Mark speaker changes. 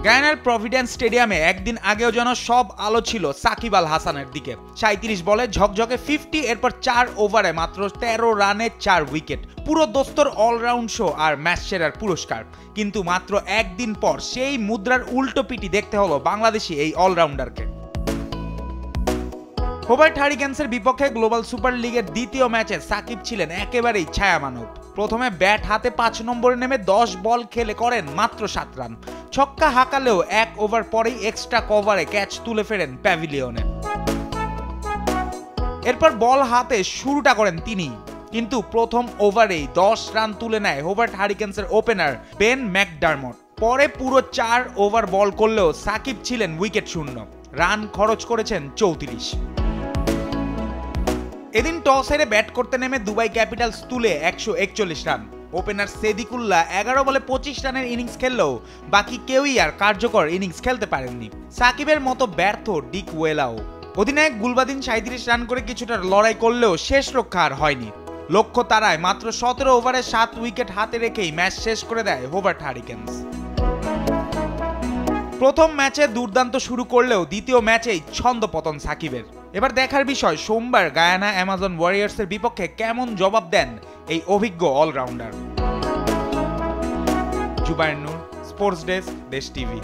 Speaker 1: গায়ানার Providence স্টেডিয়ামে একদিন আগেও যেন সব আলো ছিল সাকিব আল হাসানের দিকে। ৩৭ বলে ঝকঝকে 50, এরপর 4 ওভারে মাত্র 13 রানে 4 উইকেট। পুরো দোস্তর অলরাউন্ড শো আর ম্যাচ সেরার পুরস্কার। কিন্তু মাত্র একদিন পর সেই মুদ্রার উল্টো পিটি দেখতে হলো বাংলাদেশি এই অলরাউন্ডারকে। হোবার্ট হারিকেন্সের বিপক্ষে গ্লোবাল সুপার লিগের দ্বিতীয় ম্যাচে সাকিব ছিলেন একেবারেই ছায়ামানব। প্রথমে ব্যাট হাতে 5 নম্বরে নেমে 10 বল খেলে করেন মাত্র 7 রান। ছক্কা হাঁকালেও 1 ওভার পরেই এক্সট্রা কভারে ক্যাচ তুলে ফেরেন প্যাভিলিয়নে। এরপর বল হাতে শুরুটা করেন তিনি, কিন্তু প্রথম ওভারেই 10 রান তুলে নেয় হোবার্ট হারিকেন্সের ওপেনার বেন ম্যাকডারমট। পরে পুরো 4 ওভার বল করলেও সাকিব ছিলেন উইকেট শূন্য, রান খরচ করেছেন 34। এদিন টস হেরে ব্যাট করতে নেমে দুবাই ক্যাপিটালস তুলে 141 রান। ওপেনার সেদিকুল্লাহ 11 বলে 25 রানের ইনিংস খেললেও বাকি কেউই আর কার্যকর ইনিংস খেলতে পারেননি। সাকিবের মতো ব্যর্থ ডিক ওয়েলাও। অধিনায়ক গুলবাদিন 37 রান করে কিছুটা লড়াই করলেও শেষ রক্ষা আর হয়নি। লক্ষ্য তারায় মাত্র 17 ওভারে 7 উইকেট হাতে রেখেই ম্যাচ শেষ করে দেয় হোবার্ট হারিকেন্স। প্রথম ম্যাচে দুর্দান্ত শুরু করলেও দ্বিতীয় ম্যাচেই ছন্দপতন সাকিবের। এবার দেখার বিষয় সোমবার গায়ানা অ্যামাজন ওয়ারিয়র্সের বিপক্ষে কেমন জবাব দেন এই অভিজ্ঞ অলরাউন্ডার। জুবায়ের নূর, স্পোর্টস ডেস্ক, দেশ টিভি।